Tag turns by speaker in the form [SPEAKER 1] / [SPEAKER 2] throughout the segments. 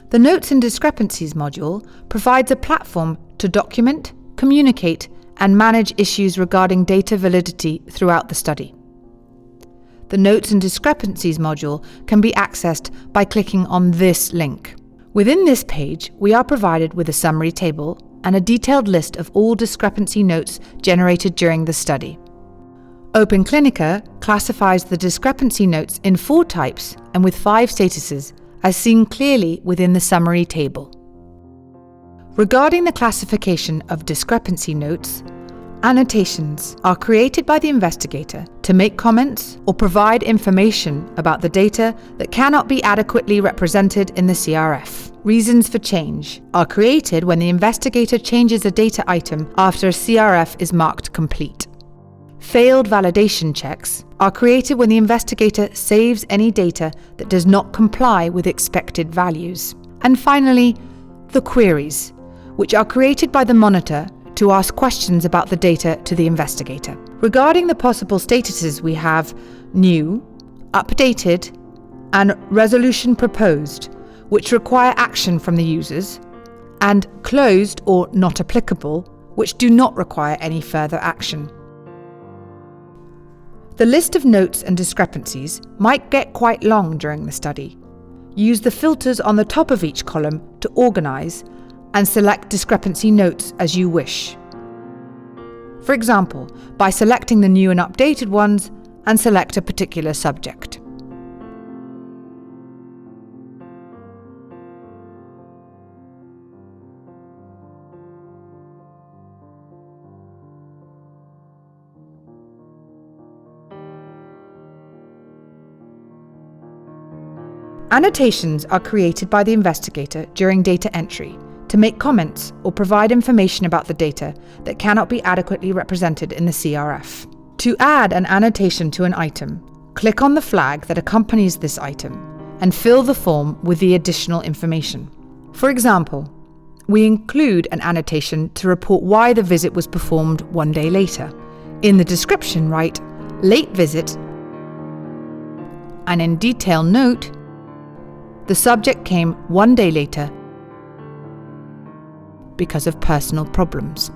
[SPEAKER 1] The Notes and Discrepancies module provides a platform to document, communicate, and manage issues regarding data validity throughout the study. The Notes and Discrepancies module can be accessed by clicking on this link. Within this page, we are provided with a summary table and a detailed list of all discrepancy notes generated during the study. OpenClinica classifies the discrepancy notes in 4 types and with 5 statuses, as seen clearly within the summary table. Regarding the classification of discrepancy notes, annotations are created by the investigator to make comments or provide information about the data that cannot be adequately represented in the CRF. Reasons for change are created when the investigator changes a data item after a CRF is marked complete. Failed validation checks are created when the investigator saves any data that does not comply with expected values. And finally, the queries, which are created by the monitor to ask questions about the data to the investigator. Regarding the possible statuses, we have new, updated, and resolution proposed, which require action from the users, and closed or not applicable, which do not require any further action. The list of notes and discrepancies might get quite long during the study. Use the filters on the top of each column to organize and select discrepancy notes as you wish. For example, by selecting the new and updated ones and select a particular subject. Annotations are created by the investigator during data entry to make comments or provide information about the data that cannot be adequately represented in the CRF. To add an annotation to an item, click on the flag that accompanies this item and fill the form with the additional information. For example, we include an annotation to report why the visit was performed 1 day later. In the description, write "late visit," and in detail note, "the subject came 1 day later because of personal problems."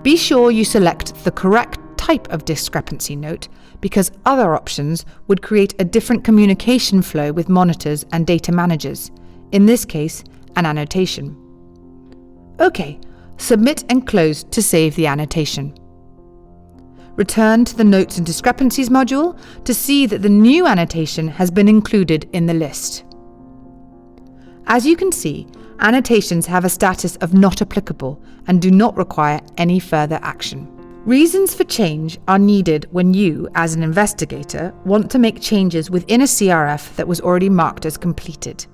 [SPEAKER 1] Be sure you select the correct type of discrepancy note, because other options would create a different communication flow with monitors and data managers, in this case, an annotation. OK, submit and close to save the annotation. Return to the Notes and Discrepancies module to see that the new annotation has been included in the list. As you can see, annotations have a status of not applicable and do not require any further action. Reasons for change are needed when you, as an investigator, want to make changes within a CRF that was already marked as completed.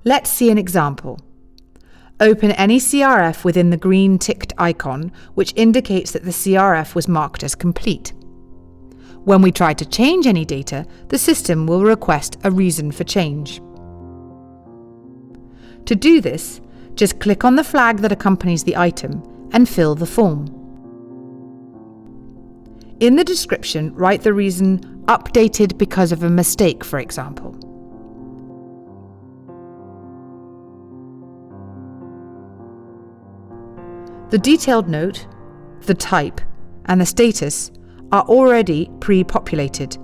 [SPEAKER 1] Let's see an example. Open any CRF within the green ticked icon, which indicates that the CRF was marked as complete. When we try to change any data, the system will request a reason for change. To do this, just click on the flag that accompanies the item and fill the form. In the description, write the reason "updated because of a mistake," for example. The detailed note, the type, and the status are already pre-populated.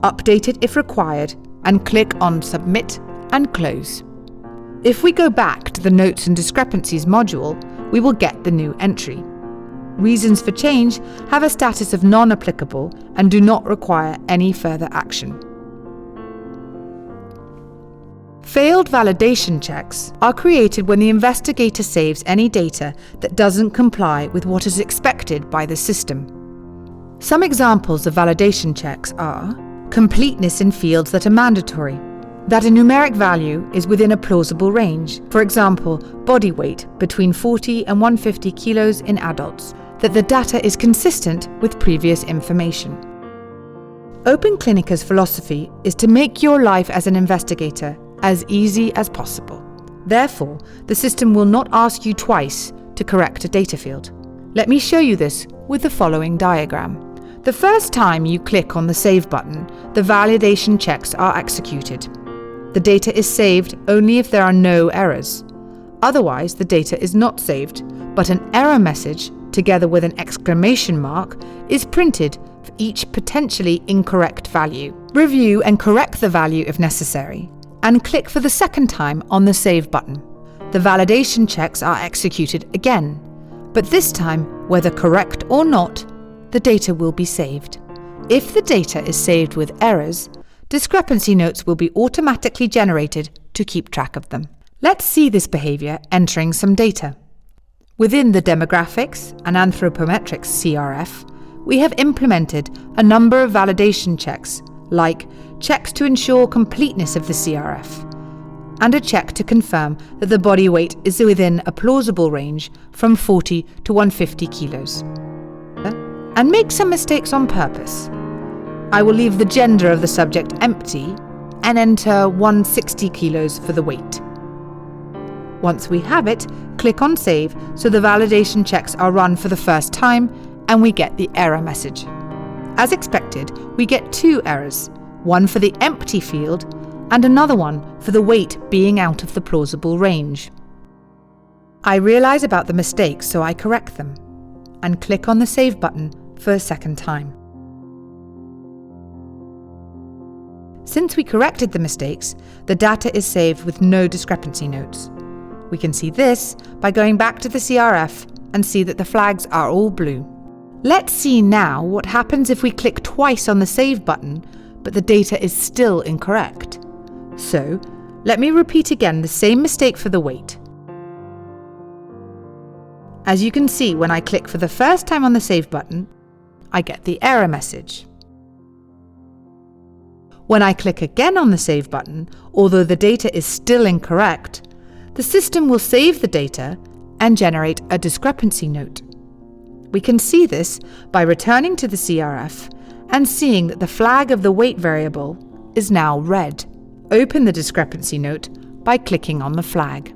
[SPEAKER 1] Update it if required, and click on Submit and Close. If we go back to the Notes and Discrepancies module, we will get the new entry. Reasons for change have a status of non-applicable and do not require any further action. Failed validation checks are created when the investigator saves any data that doesn't comply with what is expected by the system. Some examples of validation checks are completeness in fields that are mandatory, that a numeric value is within a plausible range, for example, body weight between 40 and 150 kilos in adults, that the data is consistent with previous information. OpenClinica's philosophy is to make your life as an investigator as easy as possible. Therefore, the system will not ask you twice to correct a data field. Let me show you this with the following diagram. The first time you click on the Save button, the validation checks are executed. The data is saved only if there are no errors. Otherwise, the data is not saved, but an error message, together with an exclamation mark, is printed for each potentially incorrect value. Review and correct the value if necessary, and click for the second time on the Save button. The validation checks are executed again, but this time, whether correct or not, the data will be saved. If the data is saved with errors, discrepancy notes will be automatically generated to keep track of them. Let's see this behavior entering some data. Within the Demographics and Anthropometrics CRF, we have implemented a number of validation checks, like checks to ensure completeness of the CRF, and a check to confirm that the body weight is within a plausible range from 40 to 150 kilos. And make some mistakes on purpose. I will leave the gender of the subject empty and enter 160 kilos for the weight. Once we have it, click on Save so the validation checks are run for the first time and we get the error message. As expected, we get two errors, one for the empty field and another one for the weight being out of the plausible range. I realize about the mistakes, so I correct them and click on the Save button for a second time. Since we corrected the mistakes, the data is saved with no discrepancy notes. We can see this by going back to the CRF and see that the flags are all blue. Let's see now what happens if we click twice on the Save button, but the data is still incorrect. So, let me repeat again the same mistake for the weight. As you can see, when I click for the first time on the Save button, I get the error message. When I click again on the Save button, although the data is still incorrect, the system will save the data and generate a discrepancy note. We can see this by returning to the CRF and seeing that the flag of the weight variable is now red. Open the discrepancy note by clicking on the flag.